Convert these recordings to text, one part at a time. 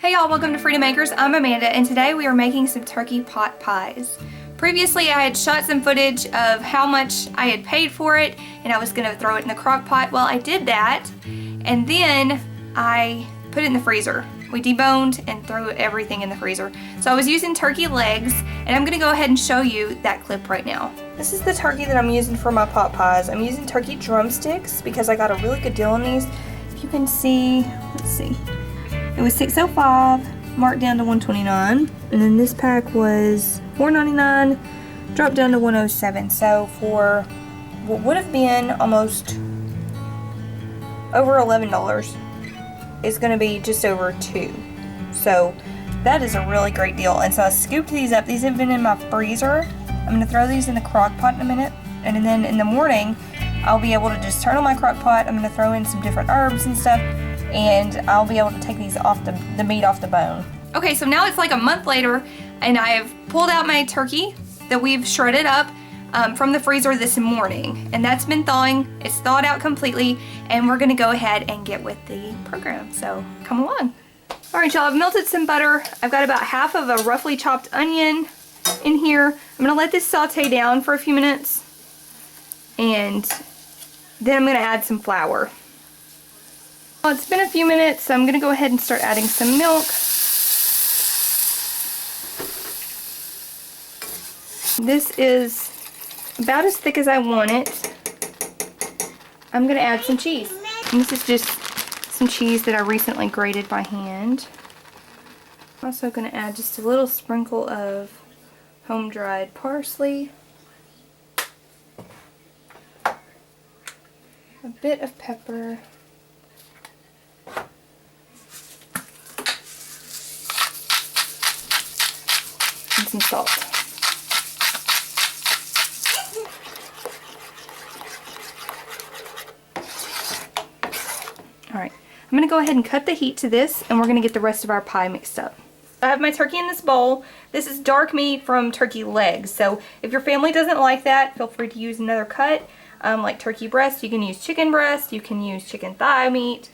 Hey y'all, welcome to Freedom Makers. I'm Amanda and today we are making some turkey pot pies. Previously I had shot some footage of how much I had paid for it and I was going to throw it in the crock pot. Well, I did that and then I put it in the freezer. We deboned and threw everything in the freezer. So I was using turkey legs and I'm going to go ahead and show you that clip right now. This is the turkey that I'm using for my pot pies. I'm using turkey drumsticks because I got a really good deal on these. If you can see, let's see. It was $6.05, marked down to $129, and then this pack was $4.99, dropped down to $107. So for what would have been almost over $11, it's going to be just over $2. So that is a really great deal. And so I scooped these up. These have been in my freezer. I'm going to throw these in the crock pot in a minute, and then in the morning I'll be able to just turn on my crock pot. I'm going to throw in some different herbs and stuff, and I'll be able to take these off the meat off the bone. Okay, so now it's like a month later and I have pulled out my turkey that we've shredded up from the freezer this morning, and that's been thawing. It's thawed out completely and we're gonna go ahead and get with the program, so come along. All right, y'all, I've melted some butter. I've got about half of a roughly chopped onion in here. I'm gonna let this saute down for a few minutes and then I'm gonna add some flour. Well, it's been a few minutes, so I'm going to go ahead and start adding some milk. This is about as thick as I want it. I'm going to add some cheese. And this is just some cheese that I recently grated by hand. I'm also going to add just a little sprinkle of home-dried parsley. A bit of pepper. And some salt. Alright, I'm going to go ahead and cut the heat to this and we're going to get the rest of our pie mixed up. I have my turkey in this bowl. This is dark meat from turkey legs, so if your family doesn't like that, feel free to use another cut. Like turkey breast, you can use chicken breast, you can use chicken thigh meat.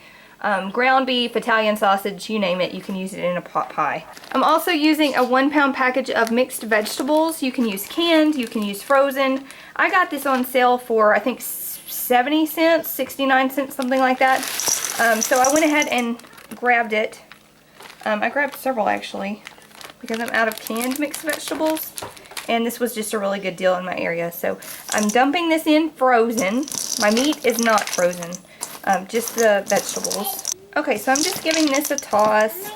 Ground beef, Italian sausage, you name it, you can use it in a pot pie. I'm also using a 1-pound package of mixed vegetables. You can use canned, you can use frozen. I got this on sale for I think 70 cents, 69 cents, something like that. So I went ahead and grabbed it. I grabbed several actually because I'm out of canned mixed vegetables. And this was just a really good deal in my area. So I'm dumping this in frozen. My meat is not frozen. Just the vegetables. Okay, so I'm just giving this a toss.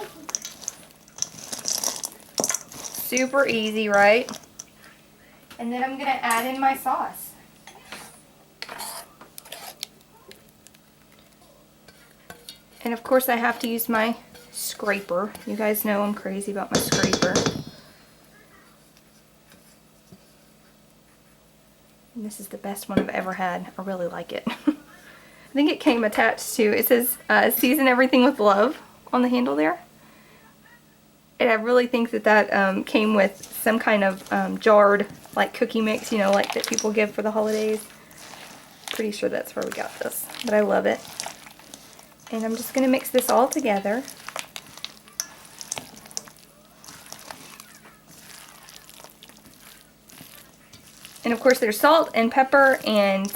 Super easy, right? And then I'm going to add in my sauce. And of course I have to use my scraper. You guys know I'm crazy about my scraper. And this is the best one I've ever had. I really like it. I think it came attached to, it says season everything with love on the handle there. And I really think that that came with some kind of jarred like cookie mix, you know, like that people give for the holidays. Pretty sure that's where we got this, but I love it. And I'm just going to mix this all together. And of course there's salt and pepper and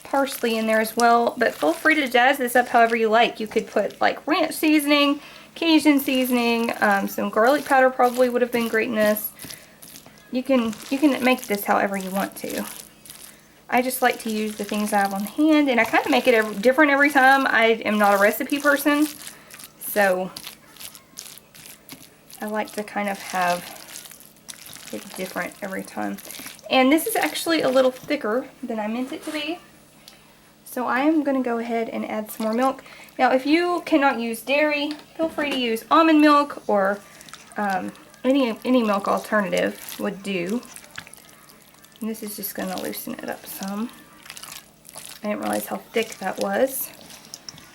parsley in there as well, but feel free to jazz this up however you like. You could put like ranch seasoning, Cajun seasoning, some garlic powder probably would have been great in this. You can make this however you want to. I just like to use the things I have on hand, and I kind of make it different every time. I am not a recipe person, so I like to kind of have it different every time. And this is actually a little thicker than I meant it to be. So I am going to go ahead and add some more milk. Now if you cannot use dairy, feel free to use almond milk or any milk alternative would do. And this is just going to loosen it up some. I didn't realize how thick that was.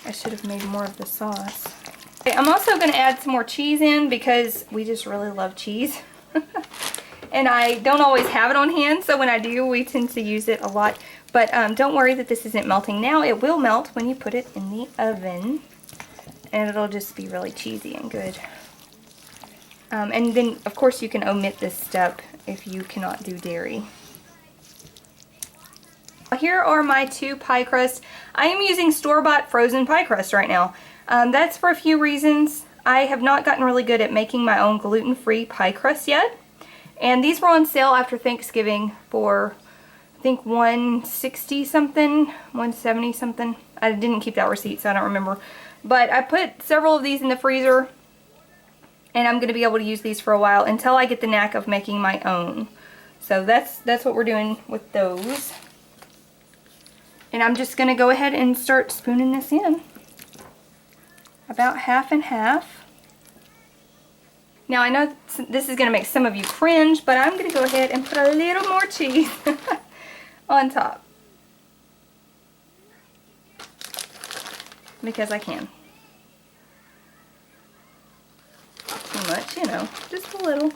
I should have made more of the sauce. Okay, I'm also going to add some more cheese in because we just really love cheese. And I don't always have it on hand, so when I do, we tend to use it a lot. But don't worry that this isn't melting now. It will melt when you put it in the oven. and it'll just be really cheesy and good. And then, of course, you can omit this step if you cannot do dairy. Here are my 2 pie crusts. I am using store-bought frozen pie crust right now. That's for a few reasons. I have not gotten really good at making my own gluten-free pie crust yet. And these were on sale after Thanksgiving for, I think, $160 something, $170 something. I didn't keep that receipt, so I don't remember. But I put several of these in the freezer, and I'm going to be able to use these for a while until I get the knack of making my own. So that's what we're doing with those. And I'm just going to go ahead and start spooning this in. About half and half. Now I know this is going to make some of you cringe, but I'm going to go ahead and put a little more cheese on top. Because I can. Not too much, you know, just a little.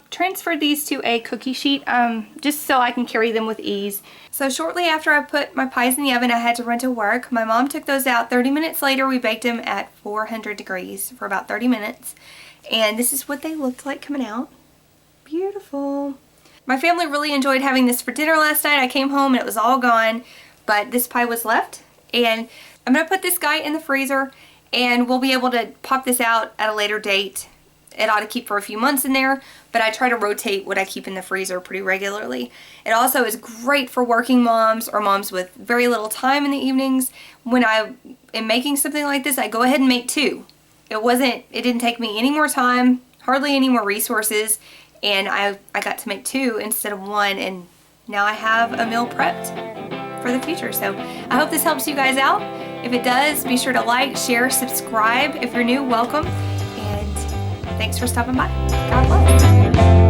Transferred these to a cookie sheet just so I can carry them with ease. So shortly after I put my pies in the oven, I had to run to work. My mom took those out. 30 minutes later, we baked them at 400 degrees for about 30 minutes. And this is what they looked like coming out. Beautiful. My family really enjoyed having this for dinner last night. I came home and it was all gone, but this pie was left. And I'm going to put this guy in the freezer, and we'll be able to pop this out at a later date. It ought to keep for a few months in there, but I try to rotate what I keep in the freezer pretty regularly. It also is great for working moms or moms with very little time in the evenings. When I am making something like this, I go ahead and make 2. It didn't take me any more time, hardly any more resources, and I got to make 2 instead of 1, and now I have a meal prepped for the future. So I hope this helps you guys out. If it does, be sure to like, share, subscribe. If you're new, welcome. Thanks for stopping by. God bless.